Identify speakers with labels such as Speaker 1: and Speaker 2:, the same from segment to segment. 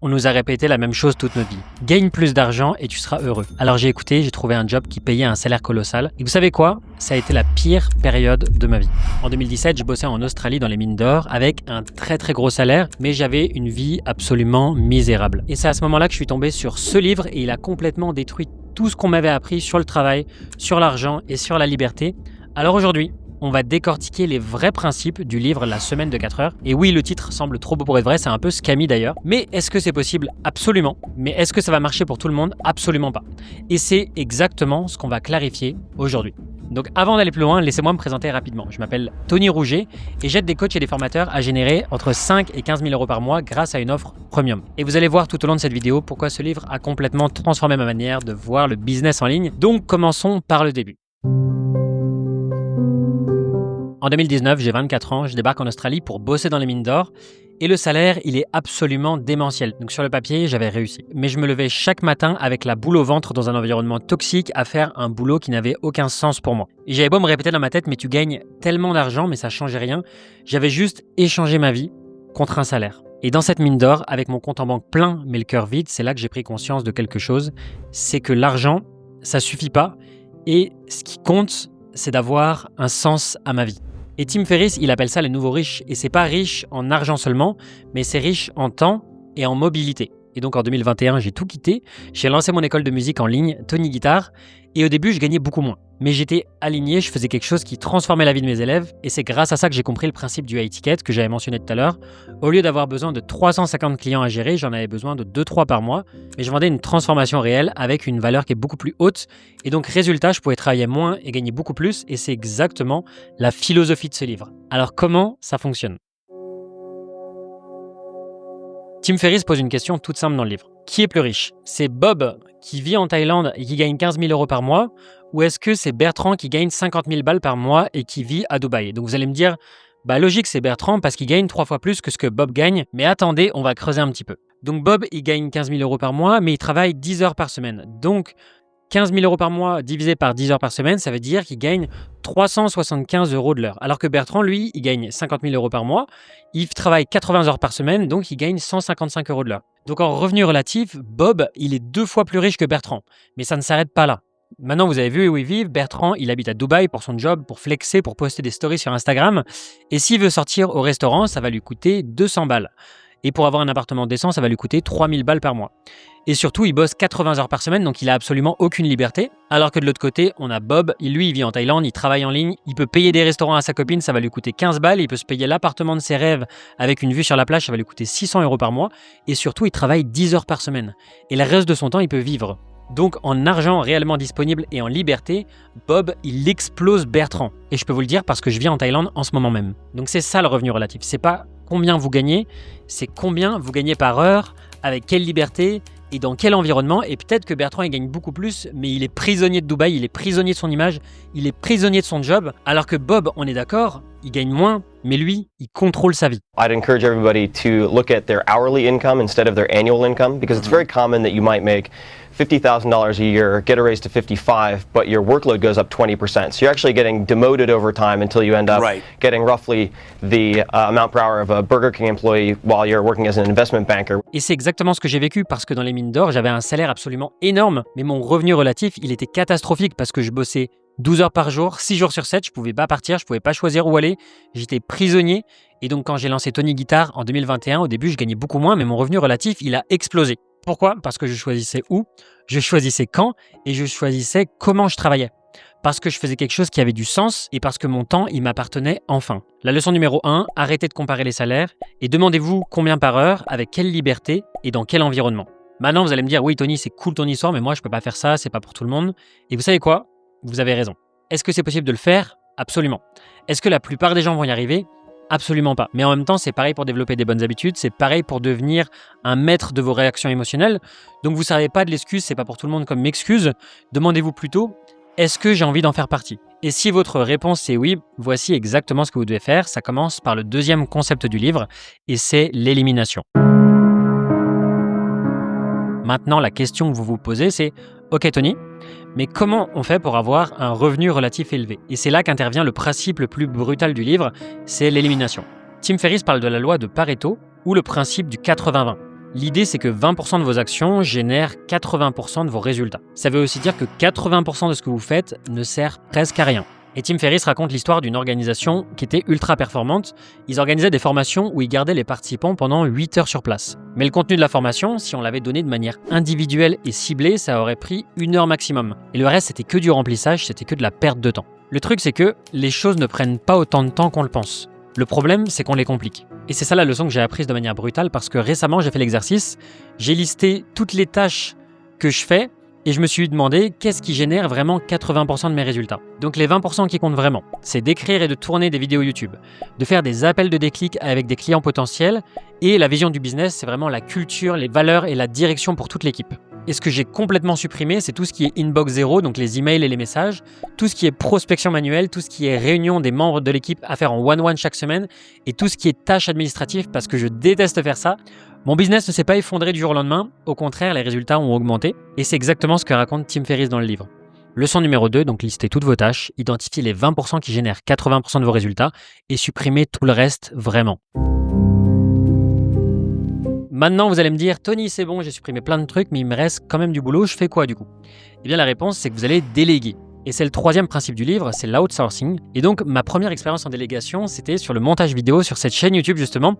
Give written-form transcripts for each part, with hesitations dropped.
Speaker 1: on nous a répété la même chose toute notre vie. Gagne plus d'argent et tu seras heureux. Alors j'ai écouté, j'ai trouvé un job qui payait un salaire colossal. Et vous savez quoi? Ça a été la pire période de ma vie. En 2017, je bossais en Australie dans les mines d'or avec un très très gros salaire, mais j'avais une vie absolument misérable. Et c'est à ce moment-là que je suis tombé sur ce livre et il a complètement détruit tout ce qu'on m'avait appris sur le travail, sur l'argent et sur la liberté. Alors aujourd'hui, on va décortiquer les vrais principes du livre La semaine de 4 heures. Et oui, le titre semble trop beau pour être vrai, c'est un peu scammy d'ailleurs. Mais est-ce que c'est possible? Absolument. Mais est-ce que ça va marcher pour tout le monde? Absolument pas. Et c'est exactement ce qu'on va clarifier aujourd'hui. Donc avant d'aller plus loin, laissez-moi me présenter rapidement. Je m'appelle Tony Rouget et j'aide des coachs et des formateurs à générer entre 5 et 15 000 euros par mois grâce à une offre premium. Et vous allez voir tout au long de cette vidéo pourquoi ce livre a complètement transformé ma manière de voir le business en ligne. Donc commençons par le début. En 2019, j'ai 24 ans, je débarque en Australie pour bosser dans les mines d'or et le salaire, il est absolument démentiel. Donc sur le papier, j'avais réussi. Mais je me levais chaque matin avec la boule au ventre dans un environnement toxique à faire un boulot qui n'avait aucun sens pour moi. Et j'avais beau me répéter dans ma tête, mais tu gagnes tellement d'argent, mais ça changeait rien. J'avais juste échangé ma vie contre un salaire. Et dans cette mine d'or, avec mon compte en banque plein mais le cœur vide, c'est là que j'ai pris conscience de quelque chose. C'est que l'argent, ça suffit pas. Et ce qui compte, c'est d'avoir un sens à ma vie. Et Tim Ferriss, il appelle ça les nouveaux riches. Et c'est pas riche en argent seulement, mais c'est riche en temps et en mobilité. Et donc en 2021, j'ai tout quitté. J'ai lancé mon école de musique en ligne, Tony Guitar. Et au début, je gagnais beaucoup moins. Mais j'étais aligné, je faisais quelque chose qui transformait la vie de mes élèves. Et c'est grâce à ça que j'ai compris le principe du high ticket que j'avais mentionné tout à l'heure. Au lieu d'avoir besoin de 350 clients à gérer, j'en avais besoin de 2-3 par mois. Mais je vendais une transformation réelle avec une valeur qui est beaucoup plus haute. Et donc résultat, je pouvais travailler moins et gagner beaucoup plus. Et c'est exactement la philosophie de ce livre. Alors comment ça fonctionne? Tim Ferriss pose une question toute simple dans le livre. Qui est plus riche? C'est Bob qui vit en Thaïlande et qui gagne 15 000 euros par mois? Ou est-ce que c'est Bertrand qui gagne 50 000 balles par mois et qui vit à Dubaï? Donc vous allez me dire, logique c'est Bertrand parce qu'il gagne 3 fois plus que ce que Bob gagne. Mais attendez, on va creuser un petit peu. Donc Bob, il gagne 15 000 euros par mois, mais il travaille 10 heures par semaine. Donc 15 000 euros par mois divisé par 10 heures par semaine, ça veut dire qu'il gagne 375 euros de l'heure. Alors que Bertrand, lui, il gagne 50 000 euros par mois, il travaille 80 heures par semaine, donc il gagne 155 euros de l'heure. Donc en revenu relatif, Bob, il est 2 fois plus riche que Bertrand. Mais ça ne s'arrête pas là. Maintenant, vous avez vu où il vit. Bertrand, il habite à Dubaï pour son job, pour flexer, pour poster des stories sur Instagram. Et s'il veut sortir au restaurant, ça va lui coûter 200 balles. Et pour avoir un appartement décent, ça va lui coûter 3000 balles par mois. Et surtout, il bosse 80 heures par semaine, donc il a absolument aucune liberté. Alors que de l'autre côté, on a Bob, lui, il vit en Thaïlande, il travaille en ligne, il peut payer des restaurants à sa copine, ça va lui coûter 15 balles, il peut se payer l'appartement de ses rêves avec une vue sur la plage, ça va lui coûter 600 euros par mois. Et surtout, il travaille 10 heures par semaine. Et le reste de son temps, il peut vivre. Donc en argent réellement disponible et en liberté, Bob, il explose Bertrand. Et je peux vous le dire parce que je vis en Thaïlande en ce moment même. Donc c'est ça le revenu relatif. C'est pas combien vous gagnez, c'est combien vous gagnez par heure, avec quelle liberté et dans quel environnement. Et peut-être que Bertrand, il gagne beaucoup plus, mais il est prisonnier de Dubaï, il est prisonnier de son image, il est prisonnier de son job. Alors que Bob, on est d'accord, il gagne moins, mais lui, il contrôle sa vie.
Speaker 2: I'd encourage everybody to look at their hourly income instead of their annual income because it's very common that you might make $50,000 a year, get a raise to 55, but your workload goes up 20%. So you're actually getting demoted over time until you end up getting roughly the amount per hour of a Burger King employee while you're working as an investment banker.
Speaker 1: Et c'est exactement ce que j'ai vécu parce que dans les mines d'or, j'avais un salaire absolument énorme, mais mon revenu relatif, il était catastrophique parce que je bossais 12 heures par jour, 6 jours sur 7, je pouvais pas partir, je pouvais pas choisir où aller, j'étais prisonnier. Et donc quand j'ai lancé Tony Guitar en 2021, au début je gagnais beaucoup moins, mais mon revenu relatif, il a explosé. Pourquoi? Parce que je choisissais où, je choisissais quand et je choisissais comment je travaillais. Parce que je faisais quelque chose qui avait du sens et parce que mon temps, il m'appartenait enfin. La leçon numéro 1, arrêtez de comparer les salaires et demandez-vous combien par heure, avec quelle liberté et dans quel environnement. Maintenant, vous allez me dire, oui Tony, c'est cool ton histoire, mais moi je peux pas faire ça, c'est pas pour tout le monde. Et vous savez quoi? Vous avez raison. Est-ce que c'est possible de le faire? Absolument. Est-ce que la plupart des gens vont y arriver? Absolument pas. Mais en même temps, c'est pareil pour développer des bonnes habitudes, c'est pareil pour devenir un maître de vos réactions émotionnelles. Donc vous ne servez pas de l'excuse, c'est pas pour tout le monde comme excuse. Demandez-vous plutôt, est-ce que j'ai envie d'en faire partie? Et si votre réponse c'est oui, voici exactement ce que vous devez faire. Ça commence par le deuxième concept du livre et c'est l'élimination. Maintenant, la question que vous vous posez, c'est « Ok Tony, mais comment on fait pour avoir un revenu relatif élevé ?» Et c'est là qu'intervient le principe le plus brutal du livre, c'est l'élimination. Tim Ferriss parle de la loi de Pareto ou le principe du 80-20. L'idée, c'est que 20% de vos actions génèrent 80% de vos résultats. Ça veut aussi dire que 80% de ce que vous faites ne sert presque à rien. Et Tim Ferriss raconte l'histoire d'une organisation qui était ultra performante. Ils organisaient des formations où ils gardaient les participants pendant 8 heures sur place. Mais le contenu de la formation, si on l'avait donné de manière individuelle et ciblée, ça aurait pris 1 heure maximum. Et le reste, c'était que du remplissage, c'était que de la perte de temps. Le truc, c'est que les choses ne prennent pas autant de temps qu'on le pense. Le problème, c'est qu'on les complique. Et c'est ça la leçon que j'ai apprise de manière brutale parce que récemment, j'ai fait l'exercice, j'ai listé toutes les tâches que je fais et je me suis demandé qu'est-ce qui génère vraiment 80% de mes résultats. Donc les 20% qui comptent vraiment, c'est d'écrire et de tourner des vidéos YouTube, de faire des appels de déclic avec des clients potentiels et la vision du business, c'est vraiment la culture, les valeurs et la direction pour toute l'équipe. Et ce que j'ai complètement supprimé, c'est tout ce qui est inbox zéro, donc les emails et les messages, tout ce qui est prospection manuelle, tout ce qui est réunion des membres de l'équipe à faire en one-one chaque semaine, et tout ce qui est tâches administratives parce que je déteste faire ça. Mon business ne s'est pas effondré du jour au lendemain, au contraire, les résultats ont augmenté, et c'est exactement ce que raconte Tim Ferriss dans le livre. Leçon numéro 2, donc listez toutes vos tâches, identifiez les 20% qui génèrent 80% de vos résultats, et supprimez tout le reste vraiment. Maintenant, vous allez me dire, Tony, c'est bon, j'ai supprimé plein de trucs, mais il me reste quand même du boulot, je fais quoi du coup? Eh bien, la réponse, c'est que vous allez déléguer. Et c'est le 3e principe du livre, c'est l'outsourcing. Et donc, ma première expérience en délégation, c'était sur le montage vidéo sur cette chaîne YouTube justement.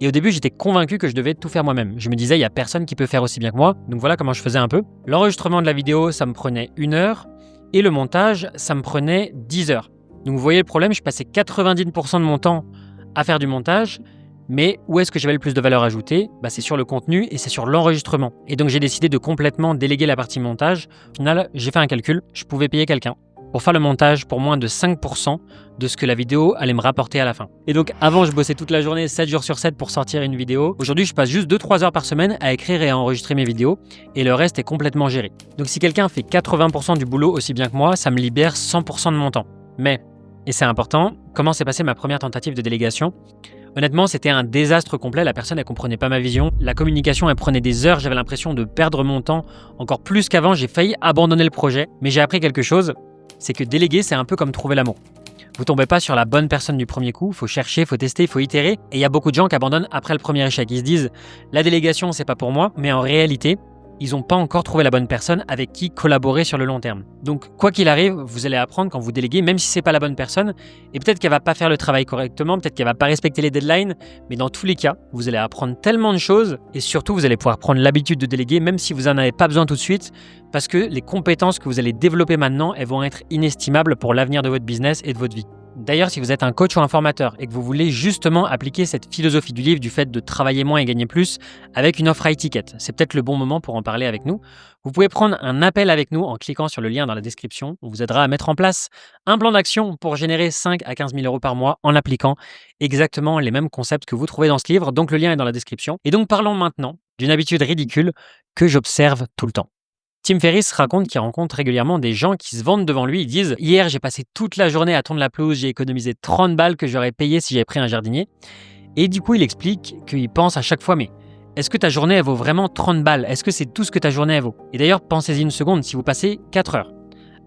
Speaker 1: Et au début, j'étais convaincu que je devais tout faire moi-même. Je me disais, il n'y a personne qui peut faire aussi bien que moi. Donc voilà comment je faisais un peu. L'enregistrement de la vidéo, ça me prenait 1 heure. Et le montage, ça me prenait 10 heures. Donc vous voyez le problème, je passais 90% de mon temps à faire du montage. Mais où est-ce que j'avais le plus de valeur ajoutée? C'est sur le contenu et c'est sur l'enregistrement. Et donc j'ai décidé de complètement déléguer la partie montage. Au final, j'ai fait un calcul, je pouvais payer quelqu'un pour faire le montage pour moins de 5% de ce que la vidéo allait me rapporter à la fin. Et donc avant, je bossais toute la journée, 7 jours sur 7 pour sortir une vidéo. Aujourd'hui, je passe juste 2-3 heures par semaine à écrire et à enregistrer mes vidéos et le reste est complètement géré. Donc si quelqu'un fait 80% du boulot aussi bien que moi, ça me libère 100% de mon temps. Mais, et c'est important, comment s'est passée ma première tentative de délégation? Honnêtement, c'était un désastre complet, la personne elle comprenait pas ma vision, la communication elle prenait des heures, j'avais l'impression de perdre mon temps encore plus qu'avant, j'ai failli abandonner le projet, mais j'ai appris quelque chose, c'est que déléguer c'est un peu comme trouver l'amour. Vous tombez pas sur la bonne personne du premier coup, faut chercher, faut tester, faut itérer, et il y a beaucoup de gens qui abandonnent après le premier échec, ils se disent la délégation c'est pas pour moi, mais en réalité, ils n'ont pas encore trouvé la bonne personne avec qui collaborer sur le long terme. Donc, quoi qu'il arrive, vous allez apprendre quand vous déléguez, même si c'est pas la bonne personne, et peut-être qu'elle va pas faire le travail correctement, peut-être qu'elle va pas respecter les deadlines, mais dans tous les cas, vous allez apprendre tellement de choses, et surtout, vous allez pouvoir prendre l'habitude de déléguer, même si vous en avez pas besoin tout de suite, parce que les compétences que vous allez développer maintenant, elles vont être inestimables pour l'avenir de votre business et de votre vie. D'ailleurs, si vous êtes un coach ou un formateur et que vous voulez justement appliquer cette philosophie du livre du fait de travailler moins et gagner plus avec une offre high ticket, c'est peut-être le bon moment pour en parler avec nous. Vous pouvez prendre un appel avec nous en cliquant sur le lien dans la description. On vous aidera à mettre en place un plan d'action pour générer 5 à 15 000 euros par mois en appliquant exactement les mêmes concepts que vous trouvez dans ce livre. Donc le lien est dans la description. Et donc parlons maintenant d'une habitude ridicule que j'observe tout le temps. Tim Ferriss raconte qu'il rencontre régulièrement des gens qui se vendent devant lui. Ils disent « Hier, j'ai passé toute la journée à tondre la pelouse, j'ai économisé 30 balles que j'aurais payé si j'avais pris un jardinier. » Et du coup, il explique qu'il pense à chaque fois « Mais est-ce que ta journée, elle vaut vraiment 30 balles? Est-ce que c'est tout ce que ta journée, elle vaut ?» Et d'ailleurs, pensez-y une seconde, si vous passez 4 heures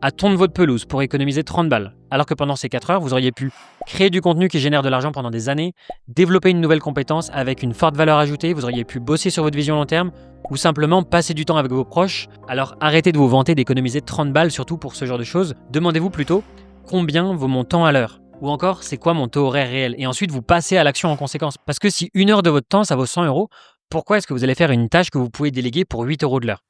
Speaker 1: à tondre votre pelouse pour économiser 30 balles, alors que pendant ces 4 heures, vous auriez pu créer du contenu qui génère de l'argent pendant des années, développer une nouvelle compétence avec une forte valeur ajoutée, vous auriez pu bosser sur votre vision long terme, ou simplement passer du temps avec vos proches. Alors arrêtez de vous vanter d'économiser 30 balles, surtout pour ce genre de choses. Demandez-vous plutôt combien vaut mon temps à l'heure, ou encore c'est quoi mon taux horaire réel, et ensuite vous passez à l'action en conséquence. Parce que si 1 heure de votre temps, ça vaut 100 euros, pourquoi est-ce que vous allez faire une tâche que vous pouvez déléguer pour 8 euros de l'heure?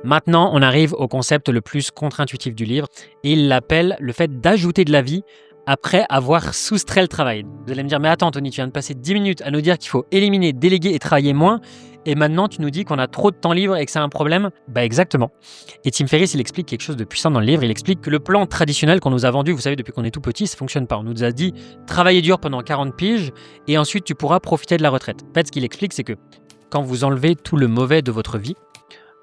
Speaker 1: Maintenant, on arrive au concept le plus contre-intuitif du livre, et il l'appelle le fait d'ajouter de la vie après avoir soustrait le travail. Vous allez me dire, mais attends Tony, tu viens de passer 10 minutes à nous dire qu'il faut éliminer, déléguer et travailler moins, et maintenant tu nous dis qu'on a trop de temps libre et que c'est un problème? Exactement. Et Tim Ferriss, il explique quelque chose de puissant dans le livre, il explique que le plan traditionnel qu'on nous a vendu, vous savez, depuis qu'on est tout petit, ça fonctionne pas. On nous a dit, travailler dur pendant 40 piges, et ensuite tu pourras profiter de la retraite. En fait, ce qu'il explique, c'est que quand vous enlevez tout le mauvais de votre vie,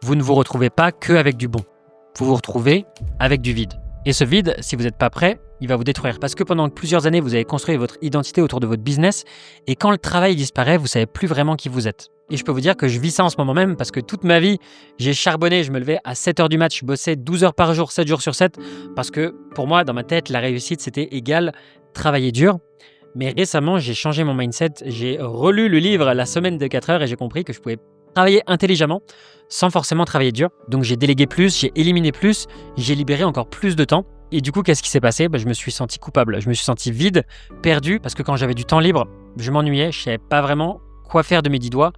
Speaker 1: vous ne vous retrouvez pas qu'avec du bon. Vous vous retrouvez avec du vide. Et ce vide, si vous n'êtes pas prêt, il va vous détruire. Parce que pendant plusieurs années, vous avez construit votre identité autour de votre business. Et quand le travail disparaît, vous ne savez plus vraiment qui vous êtes. Et je peux vous dire que je vis ça en ce moment même parce que toute ma vie, j'ai charbonné. Je me levais à 7h du mat, je bossais 12 heures par jour, 7 jours sur 7. Parce que pour moi, dans ma tête, la réussite, c'était égal travailler dur. Mais récemment, j'ai changé mon mindset, j'ai relu le livre La semaine de 4 heures et j'ai compris que je pouvais travailler intelligemment sans forcément travailler dur. Donc j'ai délégué plus, j'ai éliminé plus, j'ai libéré encore plus de temps. Et du coup, qu'est-ce qui s'est passé ? Je me suis senti coupable, je me suis senti vide, perdu, parce que quand j'avais du temps libre, je m'ennuyais, je ne savais pas vraiment quoi faire de mes 10 doigts,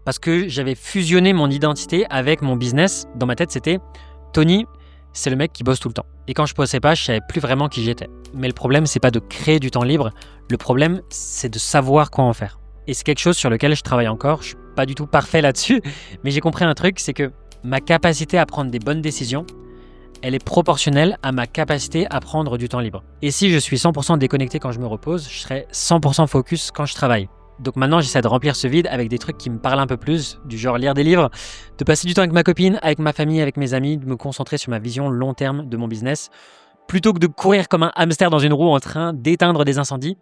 Speaker 1: parce que j'avais fusionné mon identité avec mon business. Dans ma tête, c'était Tony, c'est le mec qui bosse tout le temps. Et quand je bossais pas, je savais plus vraiment qui j'étais. Mais le problème, c'est pas de créer du temps libre, le problème, c'est de savoir quoi en faire. Et c'est quelque chose sur lequel je travaille encore, je suis pas du tout parfait là-dessus, mais j'ai compris un truc, c'est que ma capacité à prendre des bonnes décisions, elle est proportionnelle à ma capacité à prendre du temps libre. Et si je suis 100% déconnecté quand je me repose, je serai 100% focus quand je travaille. Donc maintenant, j'essaie de remplir ce vide avec des trucs qui me parlent un peu plus, du genre lire des livres, de passer du temps avec ma copine, avec ma famille, avec mes amis, de me concentrer sur ma vision long terme de mon business, plutôt que de courir comme un hamster dans une roue en train d'éteindre des incendies.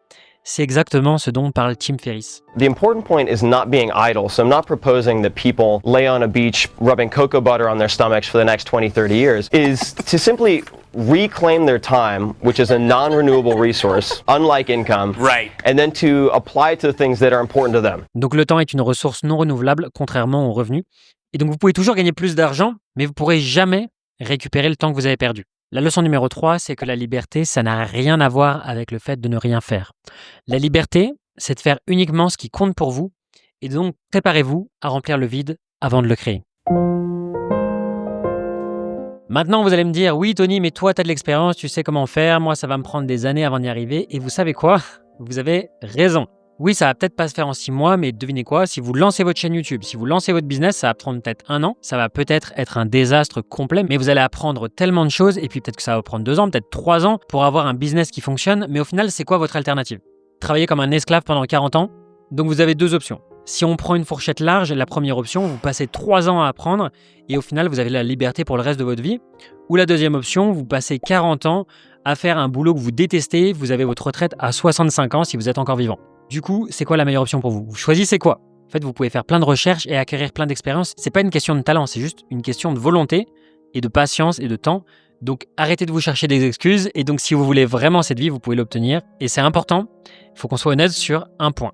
Speaker 1: C'est exactement ce dont parle Tim Ferriss.
Speaker 2: The important point is not being idle, so I'm not proposing that people lay on a beach rubbing cocoa butter on their stomachs for the next 20, 30 years, is to simply reclaim their time, which is a non-renewable resource, unlike income,
Speaker 3: Right.
Speaker 2: and then to apply it to the things that are important to them.
Speaker 1: Donc le temps est une ressource non renouvelable, contrairement aux revenus. Et donc vous pouvez toujours gagner plus d'argent, mais vous pourrez jamais récupérer le temps que vous avez perdu. La leçon numéro 3, c'est que la liberté, ça n'a rien à voir avec le fait de ne rien faire. La liberté, c'est de faire uniquement ce qui compte pour vous, et donc préparez-vous à remplir le vide avant de le créer. Maintenant, vous allez me dire, oui Tony, mais toi, tu as de l'expérience, tu sais comment faire, moi, ça va me prendre des années avant d'y arriver, et vous savez quoi ? Vous avez raison. Oui, ça va peut-être pas se faire en 6 mois, mais devinez quoi, si vous lancez votre chaîne YouTube, si vous lancez votre business, ça va prendre peut-être 1 an, ça va peut-être être un désastre complet, mais vous allez apprendre tellement de choses, et puis peut-être que ça va prendre 2 ans, peut-être 3 ans, pour avoir un business qui fonctionne, mais au final, c'est quoi votre alternative ? Travailler comme un esclave pendant 40 ans ? Donc vous avez 2 options. Si on prend une fourchette large, la première option, vous passez 3 ans à apprendre, et au final, vous avez la liberté pour le reste de votre vie. Ou la deuxième option, vous passez 40 ans à faire un boulot que vous détestez, vous avez votre retraite à 65 ans si vous êtes encore vivant. Du coup, c'est quoi la meilleure option pour vous ? Vous choisissez quoi ? En fait, vous pouvez faire plein de recherches et acquérir plein d'expériences. C'est pas une question de talent, c'est juste une question de volonté et de patience et de temps. Donc, arrêtez de vous chercher des excuses. Et donc, si vous voulez vraiment cette vie, vous pouvez l'obtenir. Et c'est important, il faut qu'on soit honnête sur un point.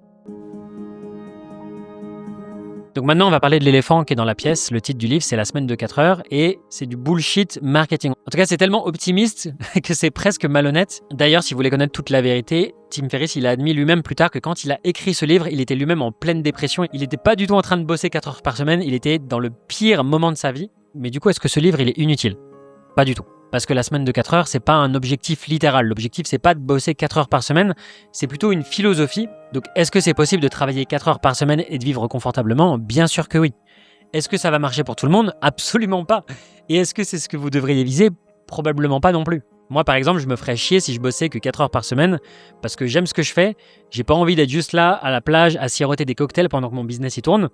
Speaker 1: Donc maintenant, on va parler de l'éléphant qui est dans la pièce. Le titre du livre, c'est La semaine de 4 heures et c'est du bullshit marketing. En tout cas, c'est tellement optimiste que c'est presque malhonnête. D'ailleurs, si vous voulez connaître toute la vérité, Tim Ferriss, il a admis lui-même plus tard que quand il a écrit ce livre, il était lui-même en pleine dépression. Il n'était pas du tout en train de bosser 4 heures par semaine. Il était dans le pire moment de sa vie. Mais du coup, est-ce que ce livre, il est inutile ? Pas du tout. Parce que la semaine de 4 heures, c'est pas un objectif littéral. L'objectif, c'est pas de bosser 4 heures par semaine, c'est plutôt une philosophie. Donc, est-ce que c'est possible de travailler 4 heures par semaine et de vivre confortablement ? Bien sûr que oui. Est-ce que ça va marcher pour tout le monde ? Absolument pas. Et est-ce que c'est ce que vous devriez viser ? Probablement pas non plus. Moi, par exemple, je me ferais chier si je bossais que 4 heures par semaine parce que j'aime ce que je fais. J'ai pas envie d'être juste là, à la plage, à siroter des cocktails pendant que mon business y tourne.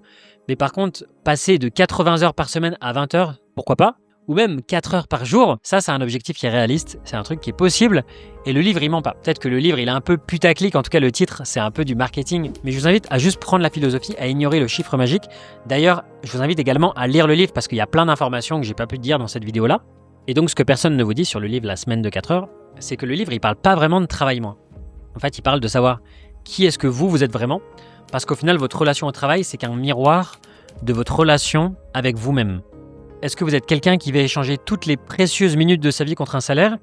Speaker 1: Mais par contre, passer de 80 heures par semaine à 20 heures, pourquoi pas ? Ou même 4 heures par jour, ça c'est un objectif qui est réaliste, c'est un truc qui est possible, et le livre il ment pas. Peut-être que le livre il est un peu putaclic, en tout cas le titre c'est un peu du marketing, mais je vous invite à juste prendre la philosophie, à ignorer le chiffre magique. D'ailleurs, je vous invite également à lire le livre parce qu'il y a plein d'informations que j'ai pas pu dire dans cette vidéo-là. Et donc ce que personne ne vous dit sur le livre La semaine de 4 heures, c'est que le livre il parle pas vraiment de travail moins. En fait, il parle de savoir qui est-ce que vous êtes vraiment, parce qu'au final votre relation au travail c'est qu'un miroir de votre relation avec vous-même. Est-ce que vous êtes quelqu'un qui va échanger toutes les précieuses minutes de sa vie contre un salaire ?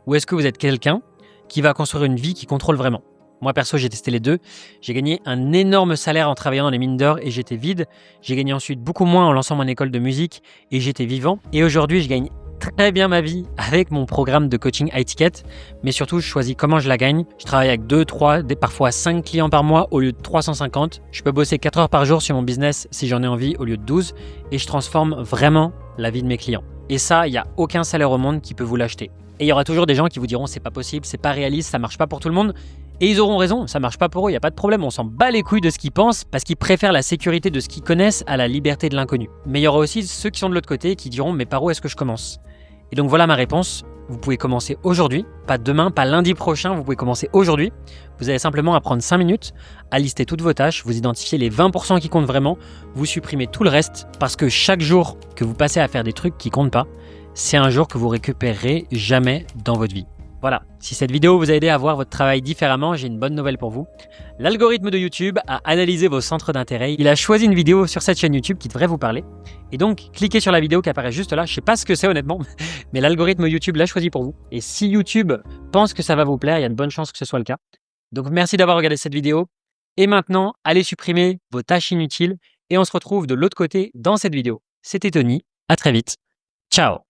Speaker 1: Ou est-ce que vous êtes quelqu'un qui va construire une vie qui contrôle vraiment ? Moi perso, j'ai testé les deux. J'ai gagné un énorme salaire en travaillant dans les mines d'or et j'étais vide. J'ai gagné ensuite beaucoup moins en lançant mon école de musique et j'étais vivant. Et aujourd'hui, je gagne très bien ma vie avec mon programme de coaching high ticket. Mais surtout, je choisis comment je la gagne. Je travaille avec 2, 3, parfois 5 clients par mois au lieu de 350. Je peux bosser 4 heures par jour sur mon business si j'en ai envie au lieu de 12. Et je transforme vraiment la vie de mes clients. Et ça, il n'y a aucun salaire au monde qui peut vous l'acheter. Et il y aura toujours des gens qui vous diront c'est pas possible, c'est pas réaliste, ça marche pas pour tout le monde. Et ils auront raison, ça marche pas pour eux, il n'y a pas de problème, on s'en bat les couilles de ce qu'ils pensent parce qu'ils préfèrent la sécurité de ce qu'ils connaissent à la liberté de l'inconnu. Mais il y aura aussi ceux qui sont de l'autre côté qui diront mais par où est-ce que je commence ? Et donc voilà ma réponse, vous pouvez commencer aujourd'hui, pas demain, pas lundi prochain, vous pouvez commencer aujourd'hui. Vous avez simplement à prendre 5 minutes, à lister toutes vos tâches, vous identifiez les 20% qui comptent vraiment, vous supprimez tout le reste parce que chaque jour que vous passez à faire des trucs qui comptent pas, c'est un jour que vous récupérerez jamais dans votre vie. Voilà, si cette vidéo vous a aidé à voir votre travail différemment, j'ai une bonne nouvelle pour vous. L'algorithme de YouTube a analysé vos centres d'intérêt. Il a choisi une vidéo sur cette chaîne YouTube qui devrait vous parler. Et donc, cliquez sur la vidéo qui apparaît juste là. Je sais pas ce que c'est honnêtement, mais l'algorithme YouTube l'a choisi pour vous. Et si YouTube pense que ça va vous plaire, il y a de bonnes chances que ce soit le cas. Donc, merci d'avoir regardé cette vidéo. Et maintenant, allez supprimer vos tâches inutiles et on se retrouve de l'autre côté dans cette vidéo. C'était Tony. À très vite. Ciao.